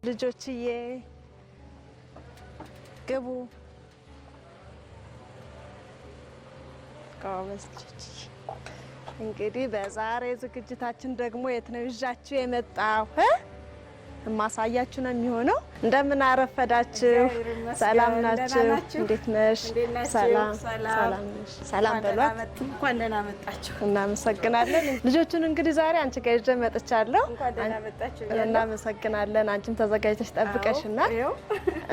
ልጆችዬ ግቡ። ጎበዝ ልጆችዬ። እንግዲህ በዛሬ ዝግጅታችን ደግሞ የት ነው ይዣችሁ የመጣው? ማሳያችሁ ነው የሚሆነው። እንደምን አረፈዳችሁ? ሰላም ናችሁ? እንዴት ነሽ? ሰላም ሰላም ነሽ? ሰላም በሏት። እንኳን ደህና መጣችሁ። እናመሰግናለን። ልጆቹን እንግዲህ ዛሬ አንቺ ጋር ይዤ መጥቻለሁ። እንኳን ደህና መጣችሁ። እናመሰግናለን። አንቺም ተዘጋጅተሽ ጠብቀሽናል።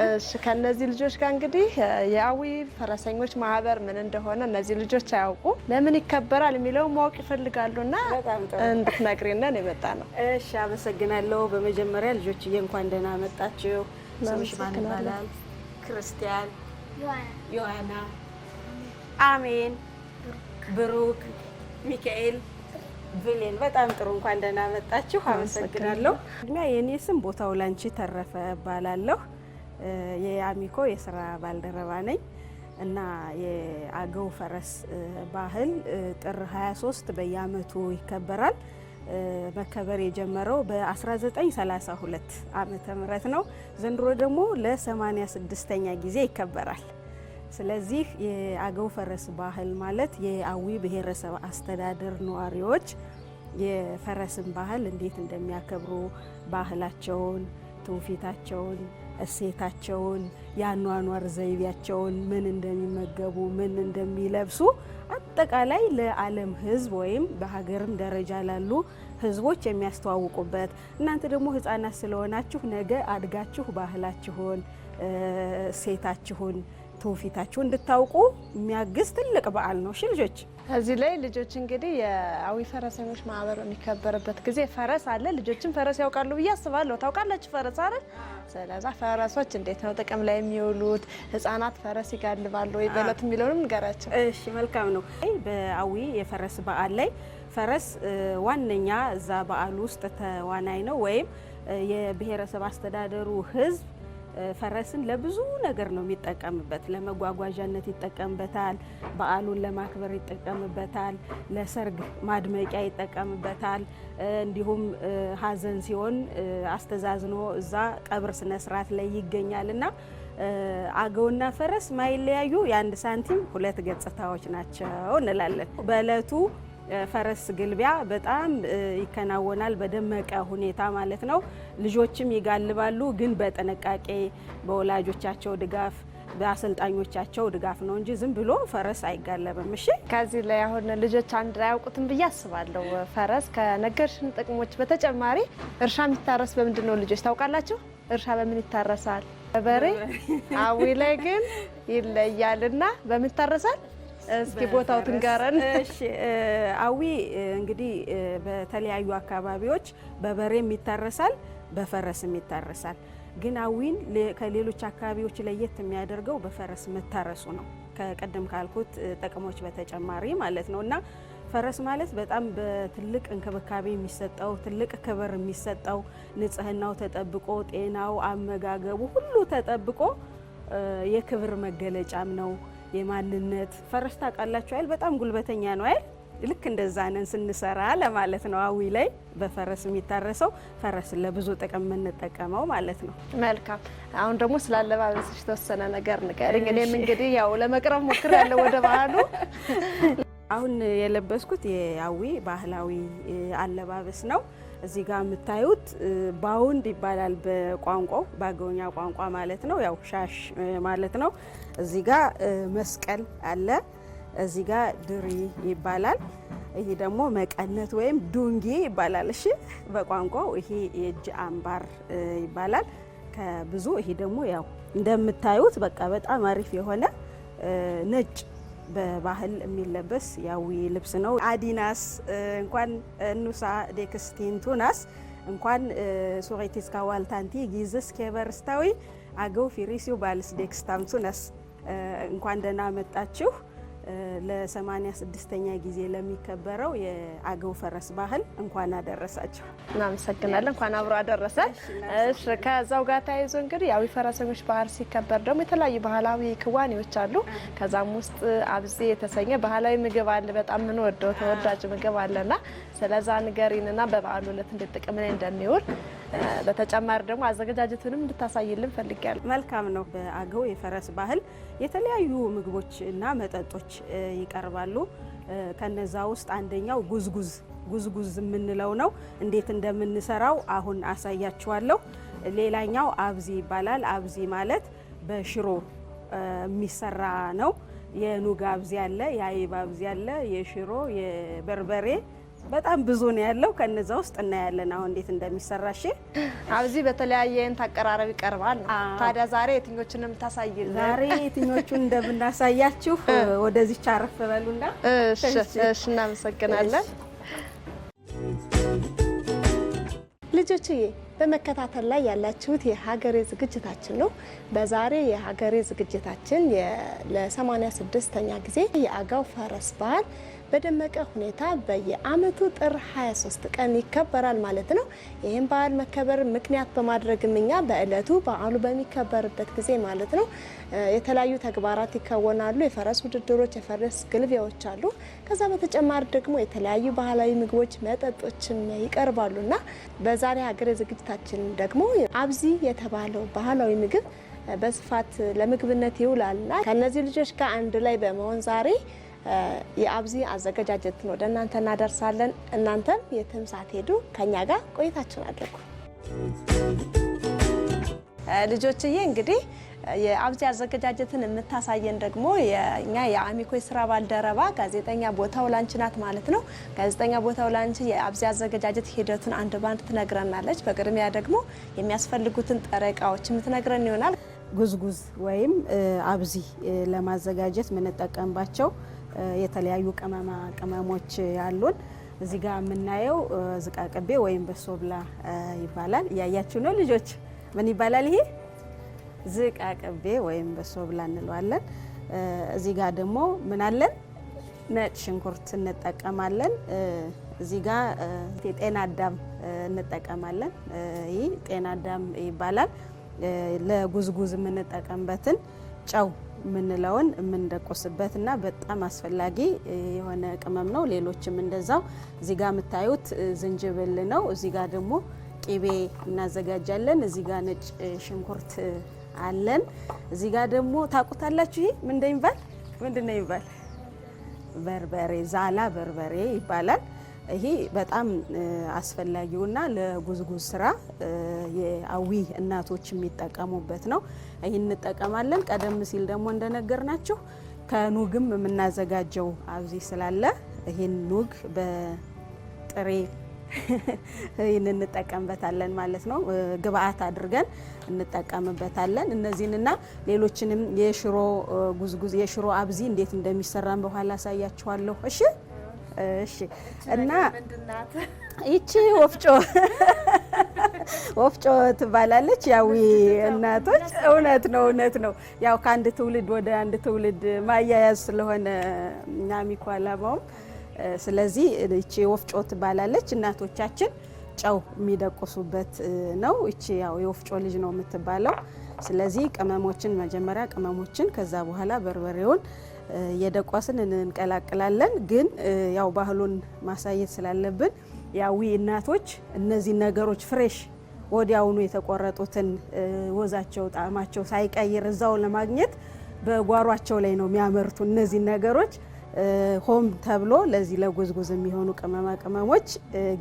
እሺ፣ ከነዚህ ልጆች ጋር እንግዲህ የአዊ ፈረሰኞች ማህበር ምን እንደሆነ እነዚህ ልጆች አያውቁም። ለምን ይከበራል የሚለው ማወቅ ይፈልጋሉና እንድትነግሪን ነው የመጣ ነው። እሺ፣ አመሰግናለሁ። በመጀመሪያ ልጆችዬ እንኳን ደህና መጣችሁ። ስምሽ ማን ይባላል? ክርስቲያን፣ ዮሐና፣ አሜን፣ ብሩክ፣ ሚካኤል፣ ብሌን። በጣም ጥሩ። እንኳን ደህና መጣችሁ። አመሰግናለሁ። የኔ ስም ቦታው ላንቺ ተረፈ እባላለሁ። የአሚኮ የስራ ባልደረባ ነኝ እና የአገው ፈረስ ባህል ጥር 23 በየአመቱ ይከበራል። መከበር የጀመረው በ1932 ዓመተ ምህረት ነው። ዘንድሮ ደግሞ ለ86ኛ ጊዜ ይከበራል። ስለዚህ የአገው ፈረስ ባህል ማለት የአዊ ብሔረሰብ አስተዳደር ነዋሪዎች የፈረስን ባህል እንዴት እንደሚያከብሩ ባህላቸውን፣ ትውፊታቸውን፣ እሴታቸውን፣ የአኗኗር ዘይቤያቸውን፣ ምን እንደሚመገቡ፣ ምን እንደሚለብሱ አጠቃላይ ለዓለም ሕዝብ ወይም በሀገርም ደረጃ ላሉ ሕዝቦች የሚያስተዋውቁበት እናንተ ደግሞ ሕፃናት ስለሆናችሁ ነገ አድጋችሁ ባህላችሁን፣ እሴታችሁን፣ ትውፊታችሁን እንድታውቁ የሚያግዝ ትልቅ በዓል ነው። እሺ ልጆች፣ እዚህ ላይ ልጆች እንግዲህ የአዊ ፈረሰኞች ማህበር የሚከበርበት ጊዜ ፈረስ አለ። ልጆችም ፈረስ ያውቃሉ ብዬ አስባለሁ። ታውቃላችሁ ፈረስ አይደል? ስለዛ ፈረሶች እንዴት ነው ጥቅም ላይ የሚውሉት? ህፃናት ፈረስ ይጋልባሉ ወይ በለት የሚለውንም ንገራቸው። እሺ መልካም ነው። በአዊ የፈረስ በዓል ላይ ፈረስ ዋነኛ እዛ በዓል ውስጥ ተዋናይ ነው። ወይም የብሔረሰብ አስተዳደሩ ህዝብ ፈረስን ለብዙ ነገር ነው የሚጠቀምበት። ለመጓጓዣነት ይጠቀምበታል፣ በዓሉን ለማክበር ይጠቀምበታል፣ ለሰርግ ማድመቂያ ይጠቀምበታል። እንዲሁም ሀዘን ሲሆን አስተዛዝኖ እዛ ቀብር ስነ ስርዓት ላይ ይገኛል እና አገውና ፈረስ ማይለያዩ የአንድ ሳንቲም ሁለት ገጽታዎች ናቸው እንላለን። በእለቱ ፈረስ ግልቢያ በጣም ይከናወናል በደመቀ ሁኔታ ማለት ነው። ልጆችም ይጋልባሉ፣ ግን በጥንቃቄ በወላጆቻቸው ድጋፍ በአሰልጣኞቻቸው ድጋፍ ነው እንጂ ዝም ብሎ ፈረስ አይጋለብም። እሺ፣ ከዚህ ላይ አሁን ልጆች አንድ ላይ ያውቁትም ብዬ አስባለሁ። ፈረስ ከነገርሽን ጥቅሞች በተጨማሪ እርሻ የሚታረስ በምንድን ነው? ልጆች ታውቃላችሁ? እርሻ በምን ይታረሳል? በበሬ። አዊ ላይ ግን ይለያልና በምን ይታረሳል? እስኪ ቦታው ትንገረን። እሺ፣ አዊ እንግዲህ በተለያዩ አካባቢዎች በበሬም ይታረሳል፣ በፈረስም ይታረሳል። ግን አዊን ከሌሎች አካባቢዎች ለየት የሚያደርገው በፈረስ መታረሱ ነው። ከቀደም ካልኩት ጥቅሞች በተጨማሪ ማለት ነው። እና ፈረስ ማለት በጣም በትልቅ እንክብካቤ የሚሰጠው ትልቅ ክብር የሚሰጠው ንጽህናው ተጠብቆ ጤናው፣ አመጋገቡ ሁሉ ተጠብቆ የክብር መገለጫም ነው። የማንነት ፈረስ ታውቃላችሁ አይደል? በጣም ጉልበተኛ ነው አይደል? ልክ እንደዛ ነን ስንሰራ ለማለት ነው። አዊ ላይ በፈረስ የሚታረሰው ፈረስን ለብዙ ጥቅም የምንጠቀመው ማለት ነው። መልካም። አሁን ደግሞ ስላለባበስሽ ተወሰነ ነገር ንገሪኝ። እኔም እንግዲህ ያው ለመቅረብ ሞክሬያለሁ ወደ ባህሉ። አሁን የለበስኩት የአዊ ባህላዊ አለባበስ ነው። እዚህ ጋር የምታዩት ባውንድ ይባላል በቋንቋው በአገውኛ ቋንቋ ማለት ነው። ያው ሻሽ ማለት ነው። እዚህ ጋር መስቀል አለ። እዚህ ጋር ድሪ ይባላል። ይሄ ደግሞ መቀነት ወይም ዱንጊ ይባላል። እሺ በቋንቋው ይሄ የእጅ አምባር ይባላል። ከብዙ ይሄ ደግሞ ያው እንደምታዩት በቃ በጣም አሪፍ የሆነ ነጭ በባህል የሚለበስ ያዊ ልብስ ነው። አዲናስ እንኳን ኑሳ ዴክስቲንቱናስ እንኳን ሶሬቲስካ ዋልታንቲ ጊዝስ ኬበርስታዊ አገው ፊሪሲው ባልስ ዴክስታምቱናስ እንኳን ደህና መጣችሁ። ለ86ኛ ጊዜ ለሚከበረው የአገው ፈረስ ባህል እንኳን አደረሳችሁ። እናመሰግናለን። እንኳን አብሮ አደረሰ። እሺ፣ ከዛው ጋር ተያይዞ እንግዲህ የአዊ ፈረሰኞች ባህል ሲከበር ደግሞ የተለያዩ ባህላዊ ክዋኔዎች አሉ። ከዛም ውስጥ አብዜ የተሰኘ ባህላዊ ምግብ አለ። በጣም የምንወደው ተወዳጅ ምግብ አለና ስለዛ ንገሪንና በበዓሉ ዕለት እንዴት ጥቅም ላይ እንደሚውል በተጨማሪ ደግሞ አዘገጃጀቱንም እንድታሳይልን ፈልጊያለሁ። መልካም ነው። በአገው የፈረስ ባህል የተለያዩ ምግቦች እና መጠጦች ይቀርባሉ። ከነዛ ውስጥ አንደኛው ጉዝጉዝ የምንለው ነው። እንዴት እንደምንሰራው አሁን አሳያችኋለሁ። ሌላኛው አብዚ ይባላል። አብዚ ማለት በሽሮ የሚሰራ ነው። የኑግ አብዚ አለ፣ የአይብ አብዚ አለ፣ የሽሮ፣ የበርበሬ በጣም ብዙ ነው ያለው። ከነዛ ውስጥ እናያለን አሁን እንዴት እንደሚሰራ። እሺ አብዚ በተለያየ አይነት አቀራረብ ይቀርባል። ታዲያ ዛሬ የትኞቹን ነው የምታሳይልን? ዛሬ የትኞቹን እንደምናሳያችሁ ወደዚህ አረፍ በሉና። እሺ እናመሰግናለን። ልጆችዬ በመከታተል ላይ ያላችሁት የሀገሬ ዝግጅታችን ነው። በዛሬ የሀገሬ ዝግጅታችን ለ86ኛ ጊዜ የአገው ፈረስ በዓል በደመቀ ሁኔታ በየዓመቱ ጥር 23 ቀን ይከበራል ማለት ነው። ይህም በዓል መከበር ምክንያት በማድረግም እኛ በእለቱ በዓሉ በሚከበርበት ጊዜ ማለት ነው የተለያዩ ተግባራት ይከወናሉ። የፈረስ ውድድሮች፣ የፈረስ ግልቢያዎች አሉ። ከዛ በተጨማሪ ደግሞ የተለያዩ ባህላዊ ምግቦች፣ መጠጦችም ይቀርባሉና በዛሬ ሀገሬ ዝግጅታችን ደግሞ አብዚ የተባለው ባህላዊ ምግብ በስፋት ለምግብነት ይውላልና ከነዚህ ልጆች ጋር አንድ ላይ በመሆን ዛሬ የአብዚ አዘገጃጀትን ወደ እናንተ እናደርሳለን። እናንተም የትም ሳትሄዱ ከኛ ጋር ቆይታችሁን አድርጉ። ልጆችዬ እንግዲህ የአብዚ አዘገጃጀትን የምታሳየን ደግሞ የኛ የአሚኮ የስራ ባልደረባ ጋዜጠኛ ቦታው ላንቺ ናት ማለት ነው። ጋዜጠኛ ቦታው ላንቺ የአብዚ አዘገጃጀት ሂደቱን አንድ ባንድ ትነግረናለች። በቅድሚያ ደግሞ የሚያስፈልጉትን ጥሬ ዕቃዎች የምትነግረን ይሆናል። ጉዝጉዝ ወይም አብዚ ለማዘጋጀት የምንጠቀምባቸው የተለያዩ ቅመሞች ያሉን እዚህ ጋር የምናየው ዝቃቅቤ ወይም በሶብላ ይባላል። እያያችሁ ነው ልጆች፣ ምን ይባላል ይሄ? ዝቃቅቤ ወይም በሶብላ እንለዋለን። እዚህ ጋር ደግሞ ምን አለን? ነጭ ሽንኩርት እንጠቀማለን። እዚህ ጋር ጤና አዳም እንጠቀማለን። ይህ ጤና አዳም ይባላል። ለጉዝጉዝ የምንጠቀምበትን ጨው የምንለውን የምንደቆስበትና በጣም አስፈላጊ የሆነ ቅመም ነው። ሌሎችም እንደዛው። እዚህ ጋር የምታዩት ዝንጅብል ነው። እዚህ ጋር ደግሞ ቂቤ እናዘጋጃለን። እዚህ ጋር ነጭ ሽንኩርት አለን። እዚህ ጋር ደግሞ ታውቁታላችሁ፣ ይሄ ምን እንደሚባል ምንድን ነው የሚባል? በርበሬ፣ ዛላ በርበሬ ይባላል። ይሄ በጣም አስፈላጊውና ለጉዝጉዝ ስራ የአዊ እናቶች የሚጠቀሙበት ነው። ይህን እንጠቀማለን። ቀደም ሲል ደግሞ እንደነገርናችሁ ከኑግም የምናዘጋጀው አብዚ ስላለ ይህን ኑግ በጥሬ ይህን እንጠቀምበታለን ማለት ነው። ግብአት አድርገን እንጠቀምበታለን። እነዚህንና ሌሎችንም የሽሮ ጉዝጉዝ የሽሮ አብዚ እንዴት እንደሚሰራን በኋላ አሳያችኋለሁ። እሺ እና ይቺ ወፍጮ ትባላለች። ያው እናቶች እውነት ነው። ያው ከአንድ ትውልድ ወደ አንድ ትውልድ ማያያዝ ስለሆነ አሚኮ አላማውም። ስለዚህ ይቺ ወፍጮ ትባላለች። እናቶቻችን ጨው የሚደቁሱበት ነው። ይቺ ያው የወፍጮ ልጅ ነው የምትባለው። ስለዚህ መጀመሪያ ቅመሞችን ከዛ በኋላ በርበሬውን የደቋስን እንቀላቅላለን። ግን ያው ባህሉን ማሳየት ስላለብን ያዊ እናቶች እነዚህ ነገሮች ፍሬሽ ወዲያውኑ የተቆረጡትን ወዛቸው ጣዕማቸው ሳይቀይር እዛው ለማግኘት በጓሯቸው ላይ ነው የሚያመርቱ እነዚህ ነገሮች። ሆም ተብሎ ለዚህ ለጉዝጉዝ የሚሆኑ ቅመማ ቅመሞች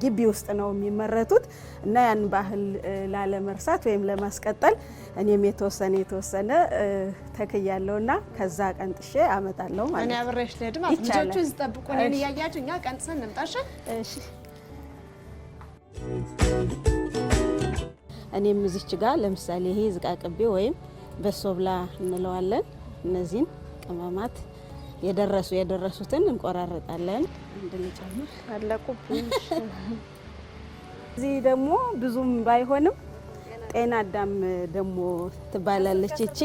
ግቢ ውስጥ ነው የሚመረቱት እና ያን ባህል ላለመርሳት ወይም ለማስቀጠል እኔም የተወሰነ ተክያለሁና ከዛ ቀንጥሼ አመጣለሁ ማለት ነው። እኔ አብሬሽ ልሄድም ልጆቹ ይጠብቁ እኔን እያያችሁ እኛ ቀንጥሰን እንምጣሽ። እሺ እኔም እዚች ጋር ለምሳሌ ይሄ ዝቃቅቤ ወይም በሶብላ እንለዋለን። እነዚህን ቅመማት የደረሱትን እንቆራረጣለን። እንድንጨምር አለቁብኝ። እዚህ ደግሞ ብዙም ባይሆንም ጤና አዳም ደግሞ ትባላለች። እቺ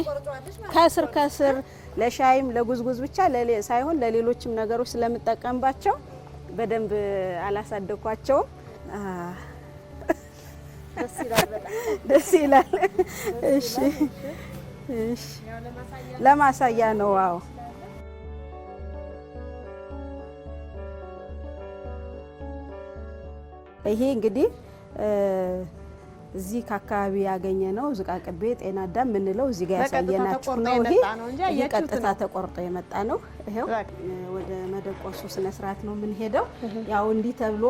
ከስር ለሻይም ለጉዝጉዝ ብቻ ሳይሆን ለሌሎችም ነገሮች ስለምጠቀምባቸው በደንብ አላሳደኳቸውም። ደስ ይላል። እሺ ለማሳያ ነው። አዎ ይሄ እንግዲህ እዚህ ከአካባቢ ያገኘ ነው ዝቃቅቤ ጤና አዳም የምንለው እዚህ ጋር ያሳየናችሁ ነው። ይሄ ቀጥታ ተቆርጦ የመጣ ነው። ይሄው ወደ መደቆሱ ስነ ስርዓት ነው የምንሄደው። ያው እንዲህ ተብሎ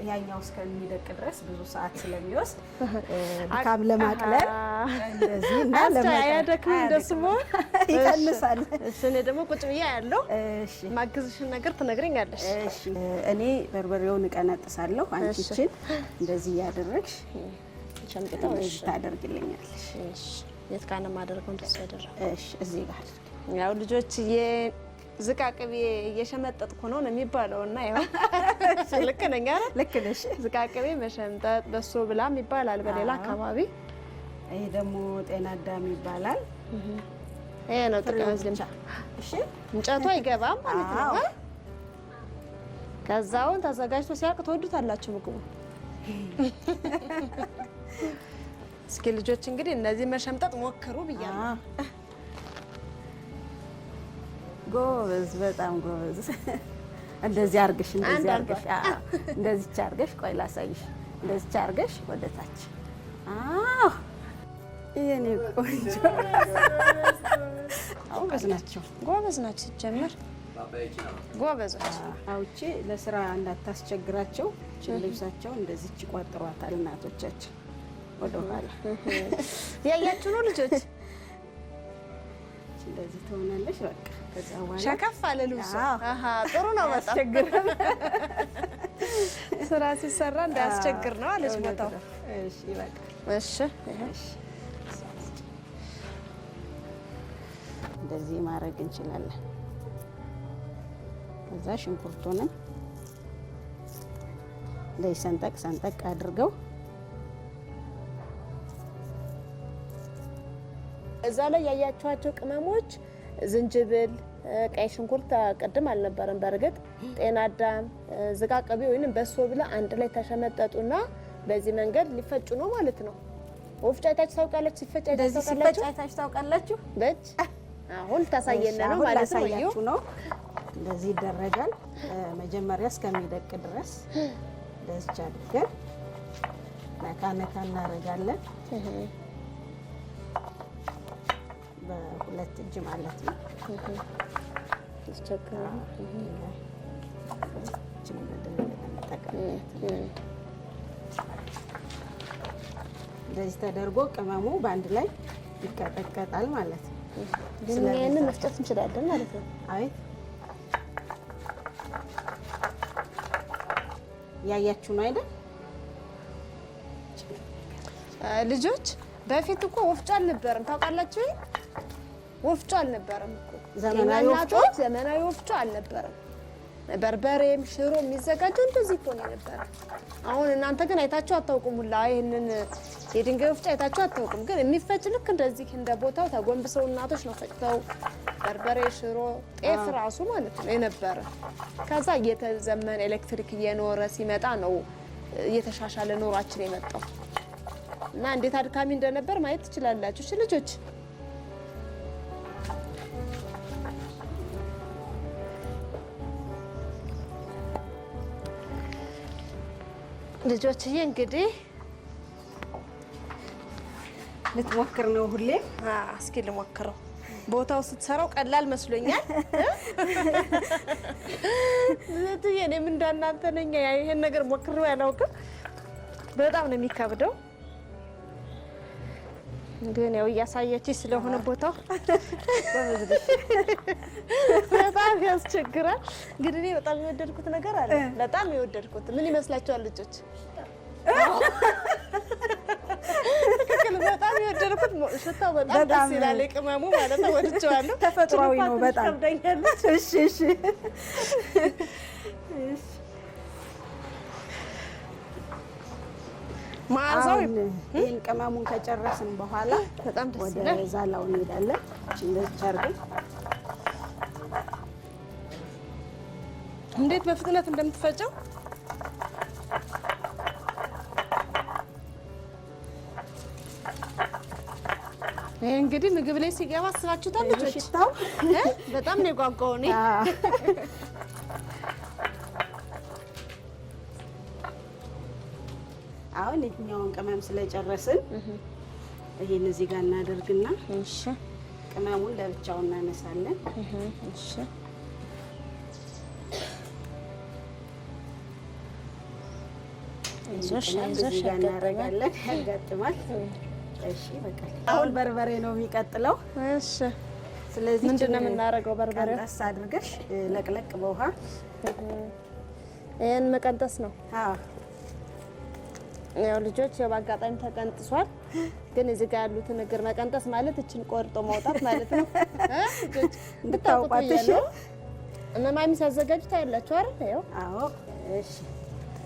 ያኛው እስከሚደቅ ድረስ ብዙ ሰዓት ስለሚወስድ ድካም ለማቅለል እንደዚህ እና ለማያደክም እንደስሞ ይቀንሳል። እሺ እኔ ደግሞ ቁጭ ብዬ ያለው እሺ ማግዝሽን ነገር ትነግሪኛለሽ። እሺ እኔ በርበሬውን እቀነጥሳለሁ። አንቺ እቺን እንደዚህ ያደረግሽ ሸምጥታው እሺ ታደርግልኛለሽ። እሺ የት ካነ ማደርገው እንደዚህ ያደረግ እሺ እዚህ ጋር ያው ልጆች ዝቃቅቤ እየሸመጠጥኩ ነው የሚባለው እና ያው ልክ ነኝ አይደል? ልክ ነሽ። ዝቃቅቤ መሸምጠጥ በሶ ብላም ይባላል በሌላ አካባቢ። ይሄ ደግሞ ጤና አዳም ይባላል። ይሄ ነው ጥቅም። እሺ እንጨቱ አይገባም ማለት ነው። ከዛውን ተዘጋጅቶ ሲያልቅ ትወዱታላችሁ ምግቡ። እስኪ ልጆች እንግዲህ እነዚህ መሸምጠጥ ሞክሩ ብያለሁ። ጎበዝ፣ በጣም ጎበዝ። እንደዚህ አርገሽ እንደዚህ አርገሽ እንደዚህ አርገሽ፣ ቆይ ላሳይሽ። እንደዚህ አርገሽ ወደ ታች። አዎ የኔ ቆንጆ ጎበዝ ናቸው፣ ጎበዝ ናቸው። ሲጀመር ጎበዞች። አውጪ ለስራ እንዳታስቸግራቸው ልብሳቸው እንደዚህ ይቋጥሯታል እናቶቻችን። ወደ ኋላ ያያችሁ ነው ልጆች። እንደዚህ ትሆናለሽ። በቃ ከዛ በኋላ ሸከፍ አለ ልብሱ። አሃ ጥሩ ነው። በጣም ስራ ሲሰራ እንዳያስቸግር ነው አለች ቦታው። እሺ በቃ እሺ። እንደዚህ ማድረግ እንችላለን። ከዛ ሽንኩርቱንም እንደዚህ ሰንጠቅ ሰንጠቅ አድርገው እዛ ላይ ያያችኋቸው ቅመሞች ዝንጅብል፣ ቀይ ሽንኩርት ቅድም አልነበረም። በርግጥ ጤና አዳም፣ ዝቃቅቤ ወይንም በሶ ብላ አንድ ላይ ተሸመጠጡና በዚህ መንገድ ሊፈጩ ነው ማለት ነው። ወፍጮ አይታችሁ ታውቃላችሁ? ሲፈጭ አይታችሁ ታውቃላችሁ? በእጅ አሁን ታሳየነ ነው ማለት ነው። እንደዚህ ይደረጋል። መጀመሪያ እስከሚደቅ ድረስ እንደዚህ አድርገን ነካ ነካ እናደርጋለን። በሁለት እጅ ማለት ነው። እንደዚህ ተደርጎ ቅመሙ በአንድ ላይ ይቀጠቀጣል ማለት ነው። ግን ይሄንን መፍጨት እንችላለን ማለት ነው። አይ ያያችሁ ነው አይደል ልጆች? በፊት እኮ ወፍጮ አልነበረም ታውቃላችሁ? ወፍጮ አልነበረም እኮ ዘመናዊ ወፍጮ አልነበረም። በርበሬም ሽሮ የሚዘጋጀው እንደዚህ እኮ ነው የነበረ። አሁን እናንተ ግን አይታችሁ አታውቁም። ሁላ ይሄንን የድንጋይ ወፍጮ አይታችሁ አታውቁም። ግን የሚፈጭ ልክ እንደዚህ እንደ ቦታው ተጎንብሰው እናቶች ነው ፈጭተው በርበሬ፣ ሽሮ፣ ጤፍ ራሱ ማለት ነው የነበረ። ከዛ እየተዘመነ ኤሌክትሪክ እየኖረ ሲመጣ ነው እየተሻሻለ ኑሯችን የመጣው እና እንዴት አድካሚ እንደነበር ማየት ትችላላችሁ። እሺ ልጆች ልጆችዬ እንግዲህ ልትሞክር ነው ሁሌ? እስኪ ልሞክረው። ቦታው ስትሰራው ቀላል መስሎኛል። ልጆችዬ እኔም እንዳናንተ ነኝ። ይሄን ነገር ሞክሬው አላውቅም። በጣም ነው የሚከብደው። ግን ያው እያሳየችኝ ስለሆነ ቦታው በጣም ያስቸግራል። ግን እኔ በጣም የወደድኩት ነገር አለ። በጣም የወደድኩት ምን ይመስላችኋል ልጆች? ትክክል። በጣም የወደድኩት ሽታው በጣም ደስ ይላል። ቅመሙ ማለት ነው ወድጄዋለሁ። ተፈጥሯዊ ነው በጣም። እሺ እሺ ማዛው ይሄን ቅመሙን ከጨረስን በኋላ በጣም ደስ ወደ ይላል። ዛላው እንሄዳለን። እንደዚህ አድርገን እንዴት በፍጥነት እንደምትፈጨው ይሄ እንግዲህ ምግብ ላይ ሲገባ አስባችሁታል ልጆች? ሽታው በጣም ነው የጓጓው እኔ። አሁን የትኛውን ቅመም ስለጨረስን ይሄን እዚህ ጋር እናደርግና እሺ ቅመሙን ለብቻው እናነሳለን። እሺ እዚህ ጋር እናደርጋለን። ያጋጥማል። እሺ በቃ አሁን በርበሬ ነው የሚቀጥለው። እሺ ስለዚህ ምንድነው የምናደርገው? በርበሬ ቀንጠስ አድርገሽ ለቅለቅ በውሃ ይሄን መቀንጠስ ነው። አዎ ያው ልጆች ያው በአጋጣሚ ተቀንጥሷል፣ ግን እዚህ ጋር ያሉትን እግር መቀንጠስ ማለት እችን ቆርጦ ማውጣት ማለት ነው። ልጆች እንድታውቁት ነው። እነማሚ ሲያዘጋጁ ታያላችሁ አይደል? ያው አዎ። እሺ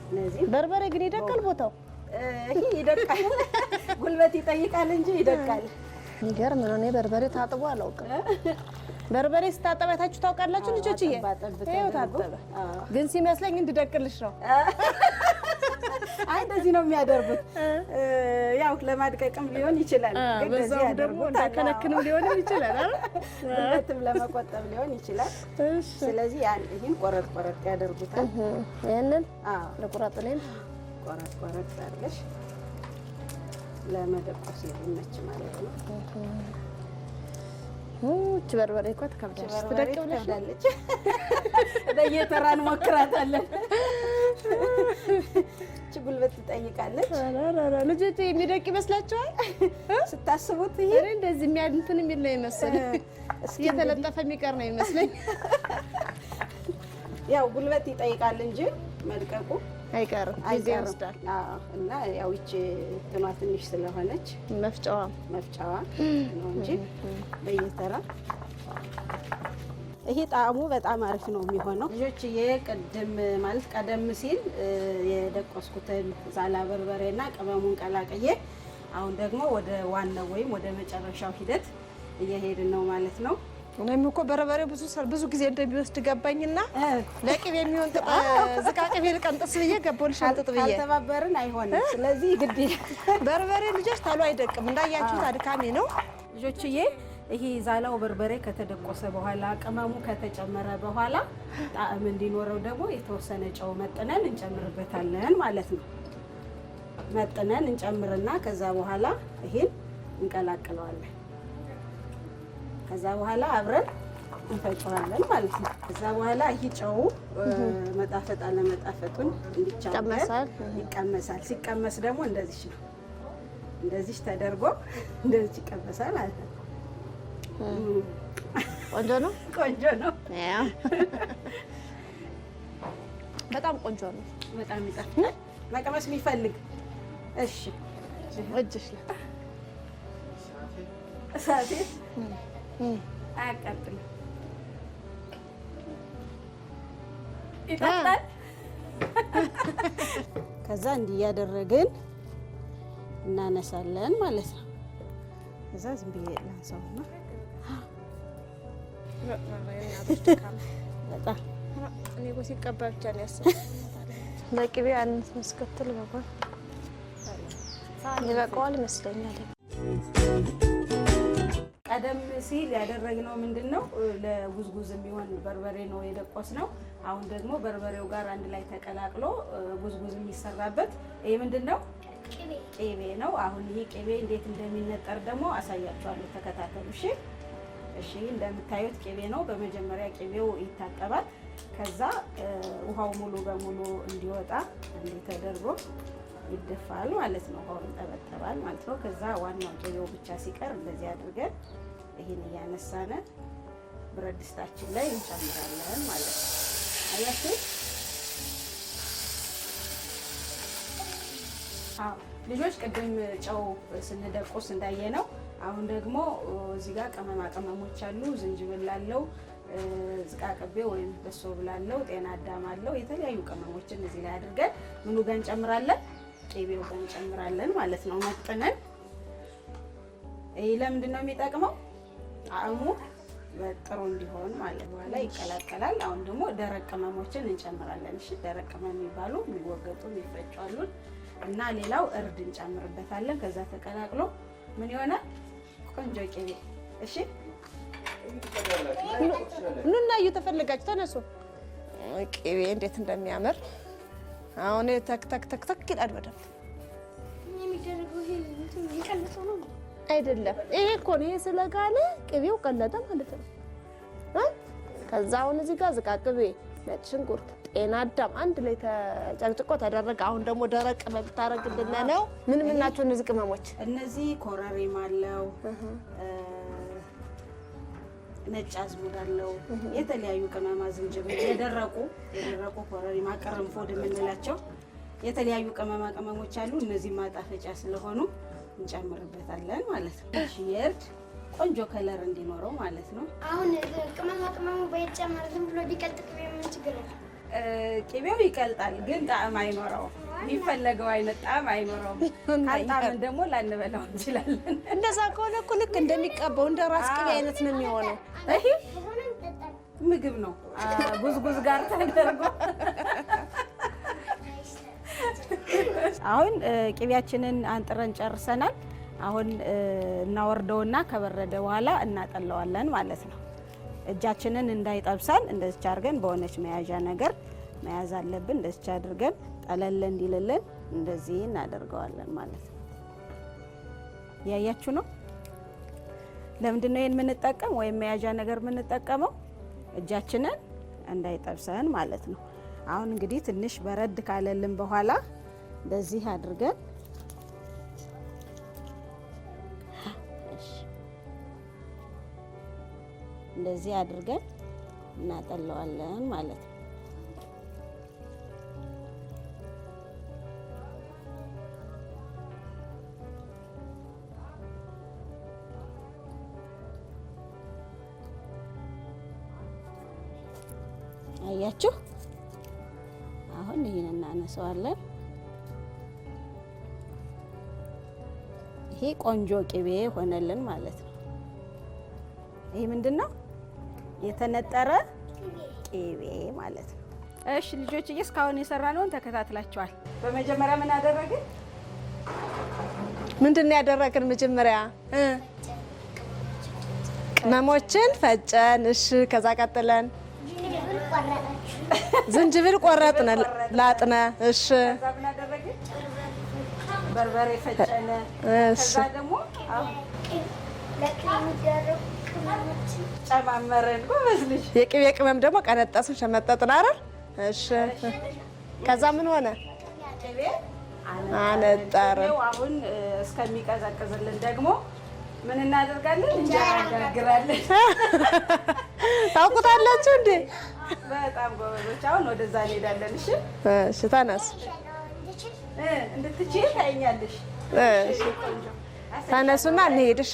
እነዚህ በርበሬ ግን ይደቃል ቦታው። ይሄ ይደቃል፣ ጉልበት ይጠይቃል እንጂ ይደቃል። የሚገርም ነው። እኔ በርበሬ ታጥቦ አላውቅም። በርበሬ ስታጠብ አይታችሁ ታውቃላችሁ ልጆችዬ? ይኸው ታጠበ፣ ግን ሲመስለኝ እንድደቅልሽ ነው። አይ እንደዚህ ነው የሚያደርጉት። ያው ለማድቀቅም ሊሆን ይችላል፣ ግን በዛው ደግሞ እንዳከነክንም ሊሆን ይችላል አይደል? ጉልበትም ለመቆጠብ ሊሆን ይችላል። ስለዚህ ይሄን ቆረጥ ቆረጥ ያደርጉታል። ይሄንን ለቁረጥ ነኝ ቆረጥ ቆረጥ አድርገሽ ለመደቆስ ይመች ማለት ነው። እቺ በርበሬ እኮ ትከብዳለች፣ ትደቅብለሽ። በየተራ እንሞክራታለን። እቺ ጉልበት ትጠይቃለች። ልጆች የሚደቅ ይመስላችኋል ስታስቡት? ይሄ እንደዚህ እንትን የሚል ነው የመሰለኝ፣ እየተለጠፈ የሚቀር ነው ይመስለኝ። ያው ጉልበት ይጠይቃል እንጂ መድቀቁ አይቀርም፣ ጊዜ ይወስዳል። እና ያው ይቺ እንትኗ ትንሽ ስለሆነች መፍጫዋ ነው እንጂ በየተራ ይሄ ጣዕሙ በጣም አሪፍ ነው የሚሆነው። ልጆችዬ ቅድም ማለት ቀደም ሲል የደቆስኩትን ዛላ በርበሬና ቅመሙን ቀላቅዬ አሁን ደግሞ ወደ ዋናው ወይም ወደ መጨረሻው ሂደት እየሄድን ነው ማለት ነው። እኔም እኮ በርበሬ ብዙ ጊዜ እንደሚወስድ ገባኝና ለቅቤ የሚሆን ዝቃቅቤ ልቀንጥስ ብዬ ገቦልሽ አንጥጥ ብዬ ካልተባበርን አይሆንም። ስለዚህ ግድ በርበሬ ልጆች ታሉ አይደቅም፣ እንዳያችሁት አድካሚ ነው። ልጆችዬ ይሄ ዛላው በርበሬ ከተደቆሰ በኋላ ቅመሙ ከተጨመረ በኋላ ጣዕም እንዲኖረው ደግሞ የተወሰነ ጨው መጥነን እንጨምርበታለን ማለት ነው። መጥነን እንጨምርና ከዛ በኋላ ይሄን እንቀላቅለዋለን። ከዛ በኋላ አብረን እንፈጨዋለን ማለት ነው። ከዛ በኋላ ይሄ ጨው መጣፈጥ አለመጣፈጡን እንዲቻል ይቀመሳል። ሲቀመስ ደግሞ እንደዚህ ነው። እንደዚህ ተደርጎ እንደዚህ ይቀመሳል ማለት ነው። ቆንጆ ነው፣ ቆንጆ ነው። በጣም ቆንጆ ነው። በጣም ይጣፍጣል። መቀመስ የሚፈልግ እሺ፣ እጅሽ ላይ እሳቴ አያቃጥልም፣ ይጣፍጣል። ከዛ እንዲህ እያደረግን እናነሳለን ማለት ነው። ከዛ ዝም ብዬ ላንሳውና በጣም እኔ እኮ ሲቀባ ብቻ ነው ያሰብኩት። ለቅቤ አንስ መስከተል በቃ ይበቃዋል ይመስለኛል። ቀደም ሲል ያደረግነው ምንድነው ለጉዝጉዝ የሚሆን በርበሬ ነው የደቆስነው። አሁን ደግሞ በርበሬው ጋር አንድ ላይ ተቀላቅሎ ጉዝጉዝ የሚሰራበት ይሄ ምንድነው ቅቤ ነው። አሁን ይሄ ቅቤ እንዴት እንደሚነጠር ደግሞ አሳያችኋለሁ። ተከታተሉ። እሺ እንደምታዩት ቅቤ ነው። በመጀመሪያ ቅቤው ይታጠባል። ከዛ ውሃው ሙሉ በሙሉ እንዲወጣ እንዲህ ተደርጎ ይደፋል ማለት ነው። ውሃው ይጠበጠባል ማለት ነው። ከዛ ዋናው ቅቤው ብቻ ሲቀር እንደዚህ አድርገን ይሄን እያነሳነ ብረት ድስታችን ላይ እንጨምራለን ማለት ነው። አያችሁ? ልጆች ቅድም ጨው ስንደቆስ እንዳየነው አሁን ደግሞ እዚህ ጋር ቅመማ ቅመሞች አሉ። ዝንጅብል አለው፣ ዝቃቅቤ ወይም በሶ ብላለው፣ ጤና አዳም አለው። የተለያዩ ቅመሞችን እዚህ ላይ አድርገን ምኑ ጋር እንጨምራለን? ቅቤው ጋር እንጨምራለን ማለት ነው። መጥነን ይሄ ለምንድን ነው የሚጠቅመው? ጣዕሙ ጥሩ እንዲሆን ማለት በኋላ ይቀላቀላል። አሁን ደግሞ ደረቅ ቅመሞችን እንጨምራለን። እሺ ደረቅ ቅመም የሚባሉ የሚወገጡ የሚፈጩ አሉን እና ሌላው እርድ እንጨምርበታለን። ከዛ ተቀላቅሎ ምን ይሆናል? ቆንጆ ቅቤ። እሺ ኑና እየተፈለጋችሁ ተነሱ። ቅቤ እንዴት እንደሚያምር አሁን ተክ ተክ ተክ ተክ ይላል በደንብ። የሚደረገው ይሄ እንትን ይቀልጠው ነው አይደለም? ይሄ እኮ ነው። ይሄ ስለጋለ ቅቤው ቀለጠ ማለት ነው። ከዛ አሁን እዚህ ጋር ዝቃቅቤ፣ ነጭ ሽንኩርት፣ ጤና አዳም አንድ ላይ ተጨቅጭቆ ተደረገ። አሁን ደግሞ ደረቅ በምታረግልን ነው። ምን ናቸው እነዚህ ቅመሞች? እነዚህ ኮረሪማ አለው፣ ነጭ አዝሙድ አለው፣ የተለያዩ ቅመማ ዝንጅብል፣ የደረቁ ኮረሪማ፣ ቅርንፉድ የምንላቸው የተለያዩ ቅመሞች አሉ። እነዚህ ማጣፈጫ ስለሆኑ እንጨምርበታለን ማለት ነው። የእርድ ቆንጆ ከለር እንዲኖረው ማለት ነው። አሁን ቅመሙ ባይጨመር ዝም ብሎ ቢቀልጥ ቅቤው ምን ችግር አለ? ቅቤው ይቀልጣል፣ ግን ጣዕም አይኖረውም። የሚፈለገው አይነት ጣዕም አይኖረውም። ካልጣምን ደግሞ ላንበላው እንችላለን። እንደዛ ከሆነ እኮ ልክ እንደሚቀባው እንደ ራስ ቅቤ አይነት ነው የሚሆነው። ይሄ ምግብ ነው፣ ጉዝጉዝ ጋር ተደርጎ። አሁን ቅቤያችንን አንጥረን ጨርሰናል። አሁን እናወርደውና ከበረደ በኋላ እናጠለዋለን ማለት ነው። እጃችንን እንዳይጠብሳን እንደዚች አድርገን በሆነች መያዣ ነገር መያዝ አለብን። እንደዚች አድርገን ጠለል እንዲልልን እንደዚህ እናደርገዋለን ማለት ነው። ያያችሁ ነው። ለምንድን ነው ይሄን የምንጠቀም ወይም መያዣ ነገር የምንጠቀመው? እጃችንን እንዳይጠብሰን ማለት ነው። አሁን እንግዲህ ትንሽ በረድ ካለልን በኋላ እንደዚህ አድርገን እንደዚህ አድርገን እናጠለዋለን ማለት ነው። አያችሁ? አሁን ይሄን እናነሳዋለን። ይሄ ቆንጆ ቅቤ ሆነልን ማለት ነው። ይሄ ምንድነው? የተነጠረ ቅቤ ማለት ነው። እሺ ልጆች፣ እስካሁን የሰራነውን ተከታትላችኋል። በመጀመሪያ ምን አደረግን? ምንድን ያደረግን? መጀመሪያ ቅመሞችን ፈጨን። እሺ፣ ከዛ ቀጥለን ዝንጅብል ቆረጥነ፣ ላጥነ። እሺ፣ ከዛ ምን አደረግን? በርበሬ ፈጨነ። ከዛ ደግሞ ጨማመረን። ጎበዝ ልጅ። የቅቤ ቅመም ደግሞ ቀነጠስን፣ ሸመጠጥን አይደል? እሺ። ከዛ ምን ሆነ? ቅቤ አነጠርን። አሁን እስከሚቀዘቅዝልን ደግሞ ምን እናደርጋለን? እንጀራ እንጋግራለን። ታውቁታላችሁ እንዴ? በጣም ጎበዞች። አሁን ወደዛ እንሄዳለን። እሺ፣ እሺ። ተነስ። እንድትችይ ታይኛለሽ። እሺ፣ ተነሱና እንሄድ። እሺ።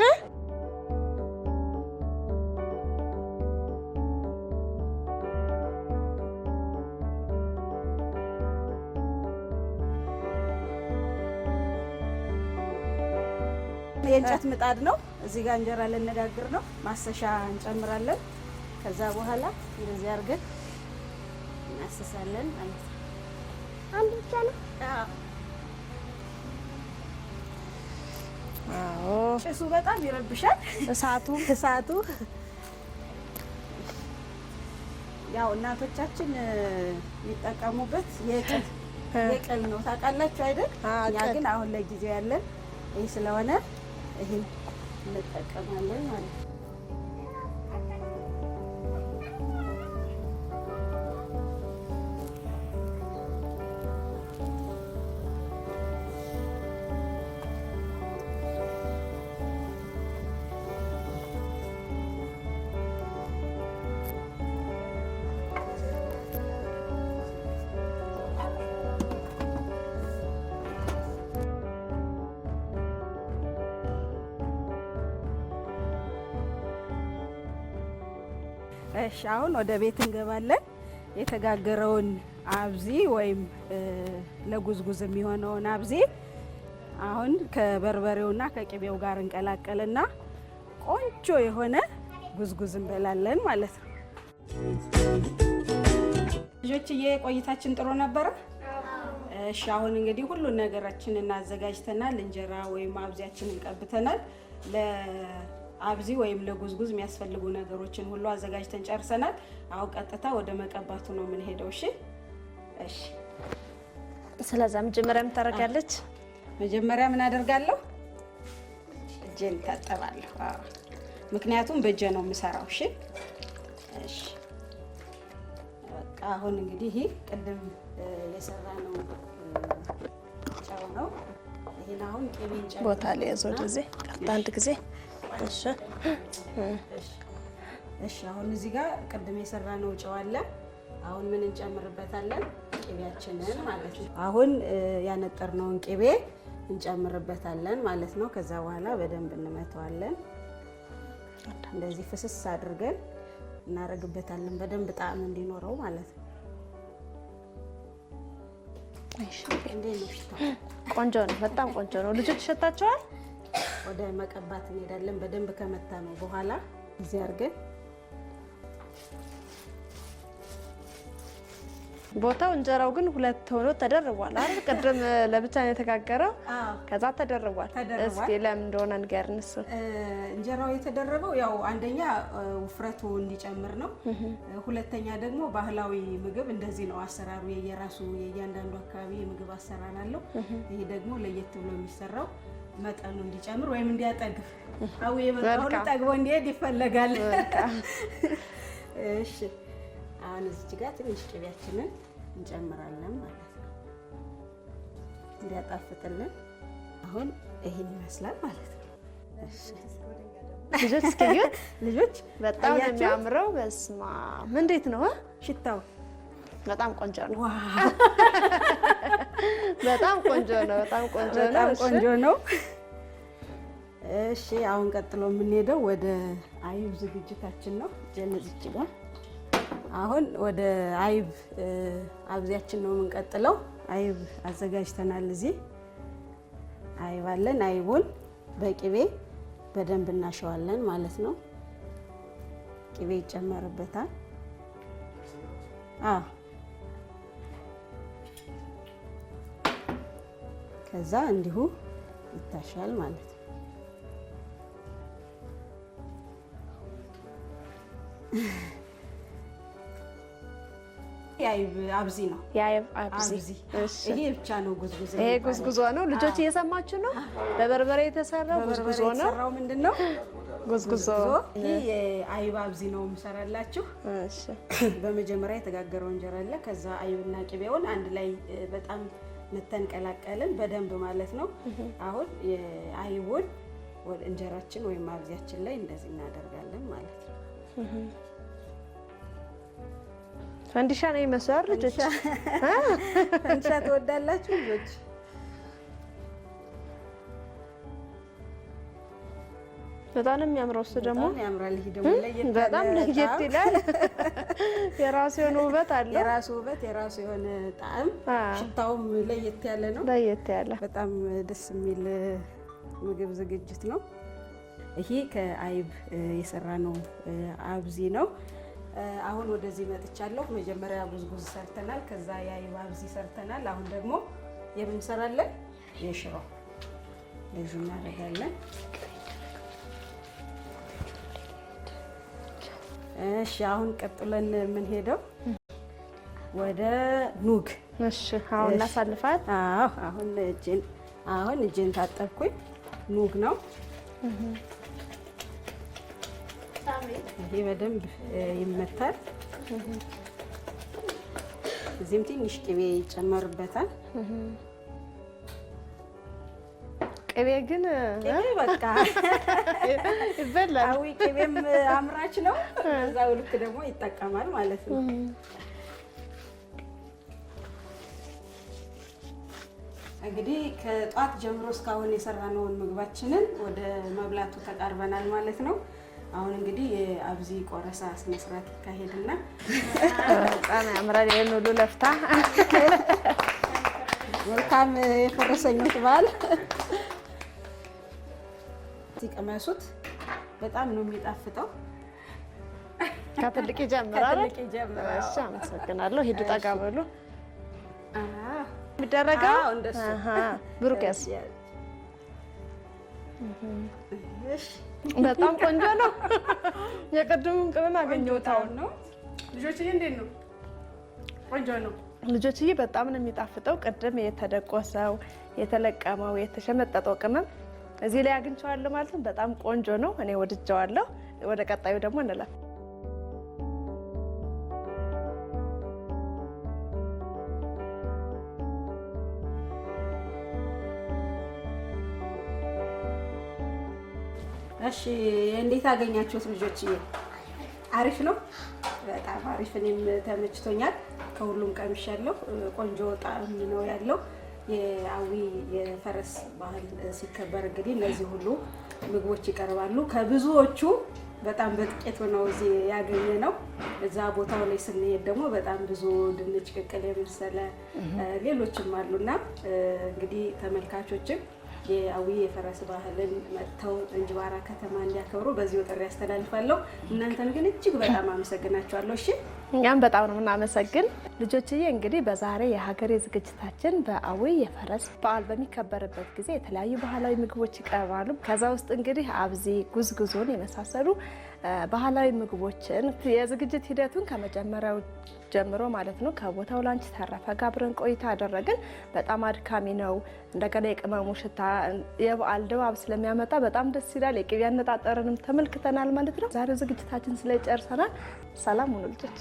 የእንጨት ምጣድ ነው። እዚህ ጋር እንጀራ ልንጋግር ነው። ማሰሻ እንጨምራለን። ከዛ በኋላ እንደዚህ አድርገን እናስሳለን ማለት ነው። አንድ ብቻ ነው። አዎ፣ ጭሱ በጣም ይረብሻል። እሳቱ ያው እናቶቻችን የሚጠቀሙበት የቅል ነው። ታውቃላችሁ አይደል? እኛ ግን አሁን ለጊዜው ያለን ይህ ስለሆነ ይሄን እንጠቀማለን ማለት ነው። እሺ አሁን ወደ ቤት እንገባለን። የተጋገረውን አብዚ ወይም ለጉዝጉዝ የሚሆነውን አብዚ አሁን ከበርበሬውና ከቅቤው ጋር እንቀላቀልና ቆንጆ የሆነ ጉዝጉዝ እንበላለን ማለት ነው። ልጆችዬ ቆይታችን ጥሩ ነበረ? እሺ አሁን እንግዲህ ሁሉን ነገራችንን አዘጋጅተናል። እንጀራ ወይም አብዚያችንን ቀብተናል። ለአብዚ ወይም ለጉዝጉዝ የሚያስፈልጉ ነገሮችን ሁሉ አዘጋጅተን ጨርሰናል። አሁን ቀጥታ ወደ መቀባቱ ነው የምንሄደው። እሺ እሺ። ስለዛ መጀመሪያ የምታረጋለች መጀመሪያ ምን አደርጋለሁ? እጄን ታጠባለሁ። ምክንያቱም በእጄ ነው የምሰራው። እሺ እሺ። በቃ አሁን እንግዲህ ይሄ ቅድም የሰራነው ጨው ነው። ይሄን አሁን ቅቤን ጨምር ቦታ ላይ ያዘው እንደዚህ አንድ ጊዜ። እሺ እሺ። አሁን እዚህ ጋር ቅድም የሰራነው ጨው አለ። አሁን ምን እንጨምርበታለን? ቅቤያችንን ማለት ነው። አሁን ያነጠርነውን ቅቤ እንጨምርበታለን ማለት ነው። ከዛ በኋላ በደንብ እንመተዋለን። እንደዚህ ፍስስ አድርገን እናደርግበታለን በደንብ ጣዕም እንዲኖረው ማለት ነው። እሺ እንዴት ነው ሽታው? ቆንጆ ነው፣ በጣም ቆንጆ ነው። ልጆች ይሸታቸዋል። ወደ መቀባት እንሄዳለን። በደንብ ከመታ ነው በኋላ እዚህ አድርገን ቦታው እንጀራው ግን ሁለት ሆኖ ተደርቧል አይደል? ቅድም ለብቻ ነው የተጋገረው፣ ከዛ ተደርቧል። እስኪ ለምን እንደሆነ ንገርን። እሱ እንጀራው የተደረበው ያው አንደኛ ውፍረቱ እንዲጨምር ነው። ሁለተኛ ደግሞ ባህላዊ ምግብ እንደዚህ ነው አሰራሩ። የየራሱ የእያንዳንዱ አካባቢ የምግብ አሰራር አለው። ይሄ ደግሞ ለየት ብሎ የሚሰራው መጠኑ እንዲጨምር ወይም እንዲያጠግብ፣ አው የመጣውን ጠግቦ እንዲሄድ ይፈለጋል። እሺ አሁን እዚህ ጋር ትንሽ ቅቤያችንን እንጨምራለን ማለት ነው እንዲያጣፍጥልን። አሁን ይሄን ይመስላል ማለት ነው። እሺ ልጆች እስኪዩት፣ ልጆች በጣም ነው የሚያምረው። በስማ ምን እንዴት ነው ሽታው? በጣም ቆንጆ ነው። በጣም ቆንጆ ነው። በጣም ቆንጆ ነው። በጣም ቆንጆ ነው። እሺ አሁን ቀጥሎ የምንሄደው ወደ አይብ ዝግጅታችን ነው። ጀነዚች ጋር አሁን ወደ አይብ አብዚያችን ነው የምንቀጥለው። አይብ አዘጋጅተናል። እዚህ አይብ አለን። አይቡን በቅቤ በደንብ እናሸዋለን ማለት ነው። ቅቤ ይጨመርበታል። ከዛ እንዲሁ ይታሻል ማለት ነው። የአይብ አብዚ ነው። የአይብ አብዚ። ይሄ ብቻ ነው ጉዝጉዝ። ይሄ ጉዝጉዞ ነው። ልጆች እየሰማችሁ ነው። በበርበሬ የተሰራው ጉዝጉዞ ነው። የተሰራው ምንድነው? ጉዝጉዞ። ይሄ የአይብ አብዚ ነው የምሰራላችሁ። እሺ በመጀመሪያ የተጋገረው እንጀራ አለ። ከዛ አይብና ቅቤውን አንድ ላይ በጣም መተን ቀላቀልን በደንብ ማለት ነው። አሁን የአይቡን ወደ እንጀራችን ወይም አብዚያችን ላይ እንደዚህ እናደርጋለን ማለት ነው። ፈንዲሻ ነው የሚመስለው። ልጆች ፈንዲሻ ትወዳላችሁ ልጆች? በጣም ነው የሚያምረው። እሱ ደግሞ በጣም ያምራል። ይሄ ደግሞ በጣም ለየት ይላል። የራሱ የሆነ ውበት አለው። የራሱ ውበት፣ የራሱ የሆነ ጣዕም፣ ሽታውም ለየት ያለ ነው። ለየት ያለ በጣም ደስ የሚል ምግብ ዝግጅት ነው። ይሄ ከአይብ የሰራነው አብዚ ነው። አሁን ወደዚህ መጥቻለሁ። መጀመሪያ ጉዝጉዝ ሰርተናል። ከዛ የአይብ አብዚ ሰርተናል። አሁን ደግሞ የምን እንሰራለን? የሽሮ ለዚህ እናደርጋለን። እሺ አሁን ቀጥለን የምንሄደው ወደ ኑግ። እሺ አሁን እናሳልፋት። አሁን እጄን ታጠብኩኝ። ኑግ ነው ይሄ። በደንብ ይመታል። እዚህም ትንሽ ቅቤ ይጨመርበታል። ቅቤ ግን በቃ ይበላል። አዊ ቅቤም አምራች ነው። እዛው ልክ ደግሞ ይጠቀማል ማለት ነው። እንግዲህ ከጧት ጀምሮ እስካሁን የሰራነውን ምግባችንን ወደ መብላቱ ተቃርበናል ማለት ነው። አሁን እንግዲህ የአብዚ ቆረሳ ስነ ስርዓት ይካሄድና በጣም ያምራል። ይሄን ሁሉ ለፍታ መልካም የፈረሰኞች በዓል ሲቀመሱት በጣም ነው የሚጣፍጠው። ከትልቅ ይጀምራል። ከትልቅ ይጀምራል። እሺ አመሰግናለሁ። ሂዱ ጠጋ በሉ። የሚደረገው እንደሱ ብሩክስ እሺ በጣም ቆንጆ ነው። የቅድሙን ቅመም አገኘሁት አሁን ነው። ልጆች እንዴት ነው? ቆንጆ ነው። ልጆችዬ በጣም ነው የሚጣፍጠው። ቅድም የተደቆሰው የተለቀመው የተሸመጠጠው ቅመም እዚህ ላይ አግኝቼዋለሁ ማለት ነው። በጣም ቆንጆ ነው። እኔ ወድጀዋለሁ። ወደ ቀጣዩ ደግሞ እንለፍ። እሺ እንዴት አገኛችሁት ልጆችዬ? አሪፍ ነው። በጣም አሪፍ። እኔም ተመችቶኛል። ከሁሉም ቀምሻለሁ። ቆንጆ ጣዕም ነው ያለው። የአዊ የፈረስ ባህል ሲከበር እንግዲህ እነዚህ ሁሉ ምግቦች ይቀርባሉ። ከብዙዎቹ በጣም በጥቂቱ ነው እዚህ ያገኘ ነው። እዛ ቦታው ላይ ስንሄድ ደግሞ በጣም ብዙ ድንች ቅቅል የመሰለ ሌሎችም አሉና እንግዲህ ተመልካቾችም የአዊ የፈረስ ባህልን መጥተው እንጅባራ ከተማ እንዲያከብሩ በዚሁ ጥሪ ያስተላልፋለሁ። እናንተን ግን እጅግ በጣም አመሰግናችኋለሁ። እሺ እኛም በጣም ነው የምናመሰግን። ልጆችዬ እንግዲህ በዛሬ የሀገሬ ዝግጅታችን በአዊ የፈረስ በዓል በሚከበርበት ጊዜ የተለያዩ ባህላዊ ምግቦች ይቀርባሉ። ከዛ ውስጥ እንግዲህ አብዚ፣ ጉዝጉዞን የመሳሰሉ ባህላዊ ምግቦችን የዝግጅት ሂደቱን ከመጀመሪያው ጀምሮ ማለት ነው ከቦታው ላንቺ ተረፈ ጋር አብረን ቆይታ አደረግን። በጣም አድካሚ ነው። እንደገና የቅመሙ ሽታ የበዓል ድባብ ስለሚያመጣ በጣም ደስ ይላል። የቅቤ አነጣጠርንም ተመልክተናል ማለት ነው። ዛሬው ዝግጅታችን ስለጨርሰናል። ሰላም ሁኑ ልጆች።